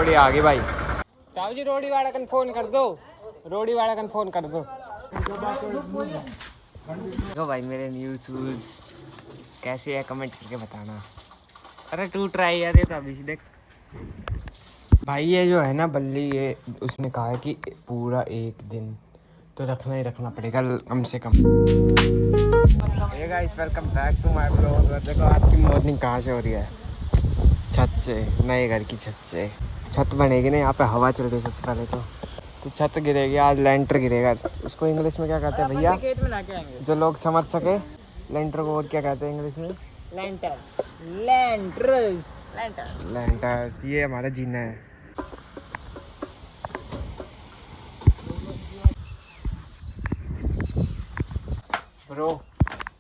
रोड़ी आ गई भाई। ताऊ जी रोड़ी वाला कन फोन कर दो, रोड़ी वाला कन फोन कर दो। देखो भाई मेरे न्यू शूज कैसे है कमेंट करके बताना। अरे टूट रहा है यार ये तो अभी देख भाई। ये जो है ना बल्ली, ये उसने कहा है कि पूरा एक दिन तो रखना ही रखना पड़ेगा कम से कम। Hey guys welcome back to my blog. देखो आज की मॉर्निंग कहाँ से हो रही है, छत से, नए घर की छत से। छत बनेगी ना, यहाँ पे हवा चल रही है सबसे पहले तो छत गिरेगी आज, लेंटर गिरेगा। उसको इंग्लिश में क्या कहते हैं भैया, जो लोग समझ सके? लेंटर को और क्या कहते हैं इंग्लिश में? लेंटर, लेंटर्स, लेंटर। ये हमारा जीना है। ब्रो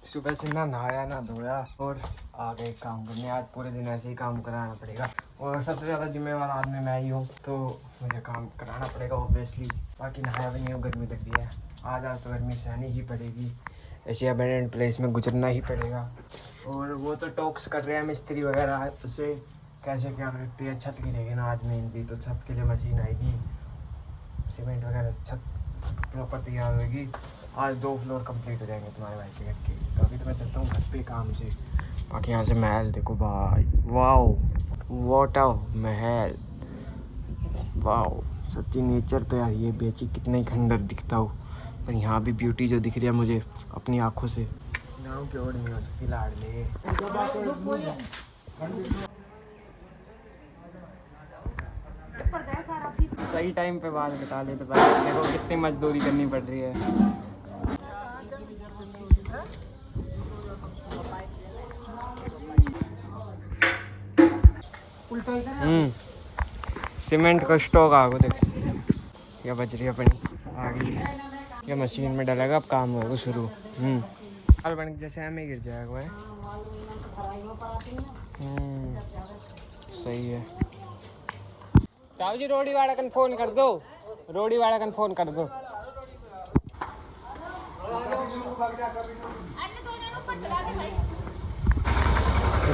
सुबह से ना नहाया ना धोया और आ गए काम करने। आज पूरे दिन ऐसे ही काम कराना पड़ेगा और सबसे ज़्यादा जिम्मेवार आदमी मैं ही हूँ, तो मुझे काम कराना पड़ेगा ऑब्वियसली। बाकी नहाया भी नहीं हूँ, गर्मी लग रही है आज तो गर्मी सहनी ही पड़ेगी। ऐसे अबैंडन्ड प्लेस में गुजरना ही पड़ेगा। और वो तो टॉक्स कर रहे हैं मिस्त्री वगैरह, उससे कैसे क्या करती है। छत गिरेगी ना आज मेनली, तो छत के लिए मशीन आएगी, सीमेंट वगैरह छत प्रॉपर तैयार होगी। आज 2 फ्लोर कंप्लीट हो जाएंगे तुम्हारे भाई के घर के। तो अभी तो मैं चलता हूँ घर पे काम से। बाकी यहाँ से महल देखो भाई, wow what a Mahal, wow सच्ची नेचर। तो यार ये बेची कितना ही खंडर दिखता हो, पर यहाँ भी ब्यूटी जो दिख रही है मुझे अपनी आँखों से, गाँव की ओर नहीं हो सकती लाडले। सही टाइम पे बाल कटा ले तो भाई देखो कितनी मजदूरी करनी पड़ रही है। सीमेंट का स्टॉक आ गया देखो, या बजरी अपनी आ गई, या मशीन में डलेगा, अब काम होगा शुरू। बाल बन जैसे हमें गिर जाएगा भाई। सही है। ताऊ जी रोड़ी वाला कन फोन कर दो, रोड़ी वाला कन फोन कर दो।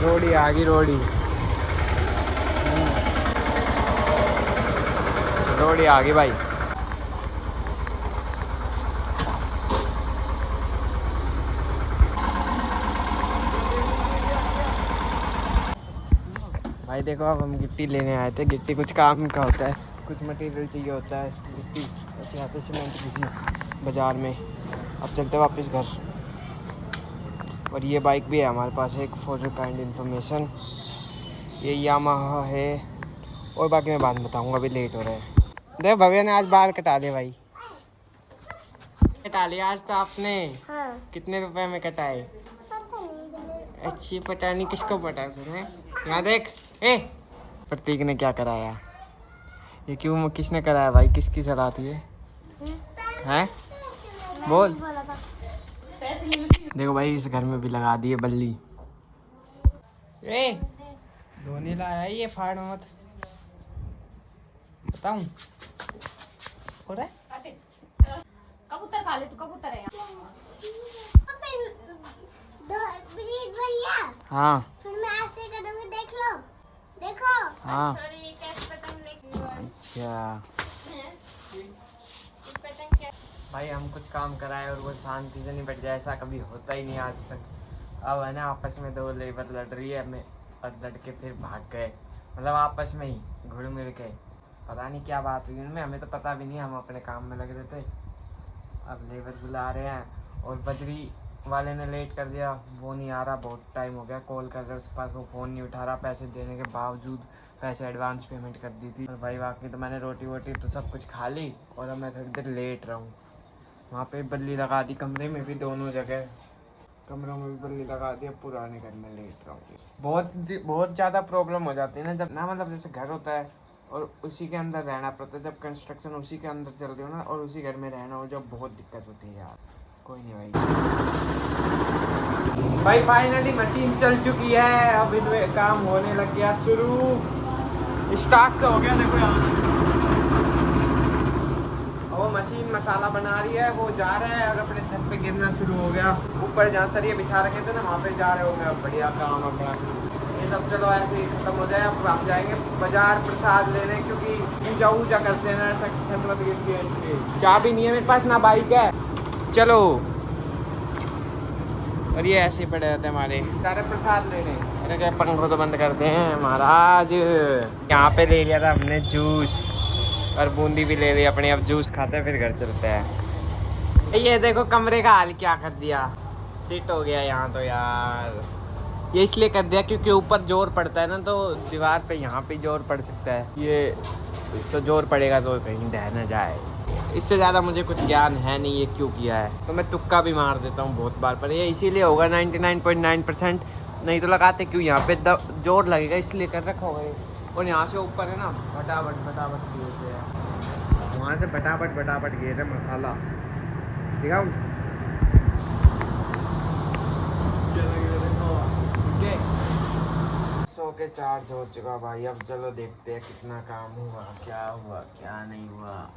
रोड़ी आ गई, रोड़ी रोड़ी आ गई भाई। भाई देखो अब हम गिट्टी लेने आए थे। गिट्टी कुछ काम का होता है, कुछ मटेरियल चाहिए होता है। गिट्टी ऐसे आते सीमेंट किसी बाज़ार में। अब चलते वापस घर। और ये बाइक भी है हमारे पास एक, फॉर योर काइंड इन्फॉर्मेशन। ये यामाहा है। और बाकी मैं बाद में बताऊँगा, अभी लेट हो रहा है। देखो भव्या ने आज बाल कटा दिए भाई। कटा लिया आज तो आपने? हाँ। कितने रुपए में कटाए? अच्छी पता नहीं किसको पता है। यहाँ देख, ए प्रतीक ने क्या कराया? ये क्यों, किसने कराया भाई? किसकी सलाह थी ये? हैं बोल। देखो भाई इस घर में भी लगा दी है बल्ली। ए धोने लाया ये, फाड़ मत बताऊं। हो रहा है कबूतर खा ले तू, कबूतर है भैया। हाँ फिर मैं ऐसे करूंगी, देख लो, देखो। हाँ अच्छा भाई हम कुछ काम कराए और वो शांति से नहीं बैठ जाए, ऐसा कभी होता ही नहीं आज तक। अब है ना आपस में 2 लेबर लड़ रही है में, और लड़के फिर भाग गए, मतलब आपस में ही घुल मिल के। पता नहीं क्या बात हुई उनमें, हमें तो पता भी नहीं, हम अपने काम में लग रहे थे। अब लेबर बुला रहे हैं और बजरी वाले ने लेट कर दिया, वो नहीं आ रहा, बहुत टाइम हो गया। कॉल कर रहे उसके पास, वो फ़ोन नहीं उठा रहा। पैसे देने के बावजूद, पैसे एडवांस पेमेंट कर दी थी। और भाई बाकी तो मैंने रोटी वोटी तो सब कुछ खा ली, और अब मैं थोड़ी देर लेट रहा हूँ। वहाँ पे बल्ली लगा दी कमरे में भी, दोनों जगह कमरों में भी बल्ली लगा दी। अब पुराने घर में लेट रहा हूँ। बहुत ज़्यादा प्रॉब्लम हो जाती है ना जब ना, मतलब जैसे घर होता है और उसी के अंदर रहना पड़ता है। जब कंस्ट्रक्शन उसी के अंदर चल रही हो ना, और उसी घर में रहना हो, जब बहुत दिक्कत होती है यार। कोई नहीं भाई फाइनली मशीन चल चुकी है। अब इनमें काम होने लग गया शुरू, स्टार्ट तो हो गया। देखो यहाँ वो मशीन मसाला बना रही है, वो जा रहा है और अपने छत पे गिरना शुरू हो गया। ऊपर जहाँ सरिये बिछा रखे थे ना, वहाँ पे जा रहे हो गया। बढ़िया काम है बड़ा। ये सब चलो ऐसे ही खत्म हो जाए। अब हम जाएंगे बाजार प्रसाद लेने, क्योंकि पूजा वूजा करते हैं ना, छत मत गिर गई है इसलिए। चाबी नहीं है मेरे पास, ना बाइक है। चलो, और ये ऐसे ही पड़े रहते हैं हमारे सारे प्रसाद लेने। अरे क्या, पंखों तो बंद करते हैं महाराज। यहाँ पे ले लिया था हमने जूस, और बूंदी भी ले ली अपनी। अब जूस खाते हैं फिर घर चलते हैं। ये देखो कमरे का हाल क्या कर दिया, सिट हो गया यहाँ तो यार। ये इसलिए कर दिया क्योंकि ऊपर जोर पड़ता है ना, तो दीवार पे यहाँ पे जोर पड़ सकता है। ये तो जोर पड़ेगा तो कहीं ढह ना जाए। इससे ज़्यादा मुझे कुछ ज्ञान है नहीं ये क्यों किया है, तो मैं तुक्का भी मार देता हूँ बहुत बार, पर ये इसीलिए होगा 99.9%। नहीं तो लगाते क्यों, यहाँ पे जोर लगेगा इसलिए कर रखा होगा ये। और यहाँ से ऊपर है ना, फटाफट फटाफट गिरते हैं, वहाँ से फटाफट फटाफट गिर रहे मसाला। दिखाऊं? सो के चार्ज हो चुका भाई। अब चलो देखते हैं कितना काम हुआ क्या नहीं हुआ।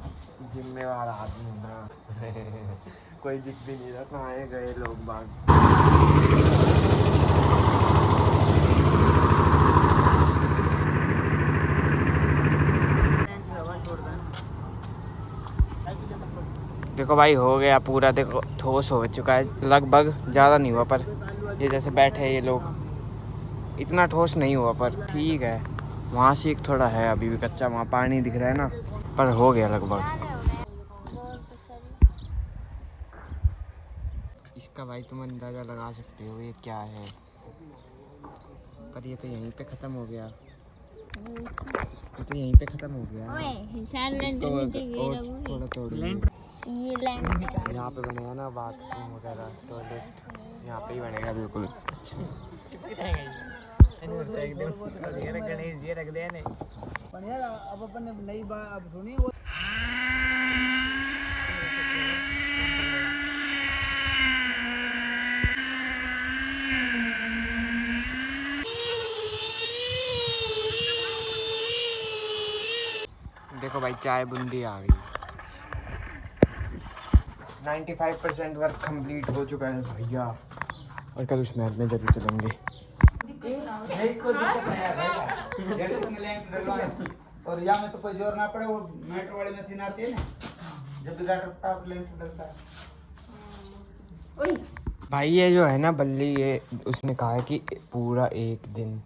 जिम्मेवार आदमी ना कोई दिख भी नहीं रहा, कहाँ गए लोग बाग। देखो भाई हो गया पूरा, देखो ठोस हो चुका है लगभग, ज़्यादा नहीं हुआ, पर ये जैसे बैठे ये लोग इतना ठोस नहीं हुआ, पर ठीक है। वहाँ से एक थोड़ा है अभी भी कच्चा, वहाँ पानी दिख रहा है ना, पर हो गया लगभग। इसका भाई तुम अंदाज़ा लगा सकते हो ये क्या है, पर ये तो यहीं पे ख़त्म हो गया। ये तो यहीं पे ख़त्म हो गया। थोड़ा तोड़िए। यहाँ पे बनेगा ना बाथरूम वगैरह, टॉयलेट यहाँ पे ही बनेगा बिल्कुल। गणेश जी रख दे। अब अपन नई बात सुनी। देखो भाई चाय बूंदी आ गई। 95% वर्क कंप्लीट हो चुका है भैया, और कल उस महल में जरूर चलेंगे। और यहाँ में तो कोई जोर ना पड़े, वो मेट्रो वाली मशीन आती है ना, जब भी गाटर टॉप लेंथ डलता है। भाई ये जो है ना बल्ली, ये उसने कहा है कि पूरा एक दिन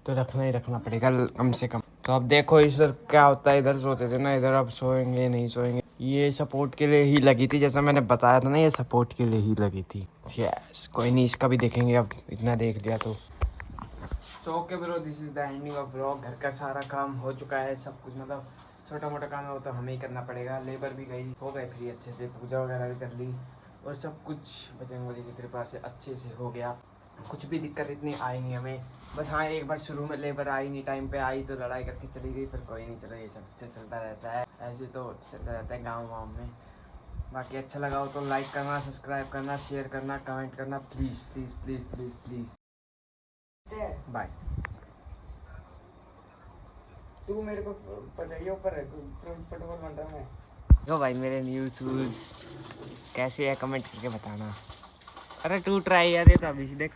तो रखना ही रखना पड़ेगा कम से कम। तो अब देखो इधर क्या होता है, इधर सोते थे ना, इधर अब सोएंगे नहीं सोएंगे। ये सपोर्ट के लिए ही लगी थी, जैसा मैंने बताया था ना, ये सपोर्ट के लिए ही लगी थी। यस, कोई नहीं, इसका भी देखेंगे, अब इतना देख लिया तो। So okay bro, this is the ending of vlog. घर का सारा काम हो चुका है, सब कुछ, मतलब छोटा मोटा काम हो तो हमें ही करना पड़ेगा। लेबर भी गई, हो गए फ्री अच्छे से, पूजा वगैरह भी कर ली, और सब कुछ बजरंगबली की कृपा से अच्छे से हो गया। कुछ भी दिक्कत इतनी आई नहीं हमें। बस हाँ, एक बार शुरू में लेबर आई नहीं, टाइम पे आई तो लड़ाई करके चली गई, फिर कोई नहीं, चलो ये सब चलता रहता है, ऐसे तो चलता रहता है गाँव वाँव में। बाकी अच्छा लगा हो तो लाइक करना, सब्सक्राइब करना, शेयर करना, कमेंट करना, please please please please please. Bye. तू मेरे को पचाइए ऊपर है, फुटबॉल बन रहा है। तो भाई मेरे न्यू शूज़ कैसे है कमेंट करके बताना। अरे टूट रहा है यार ये तो अभी देख।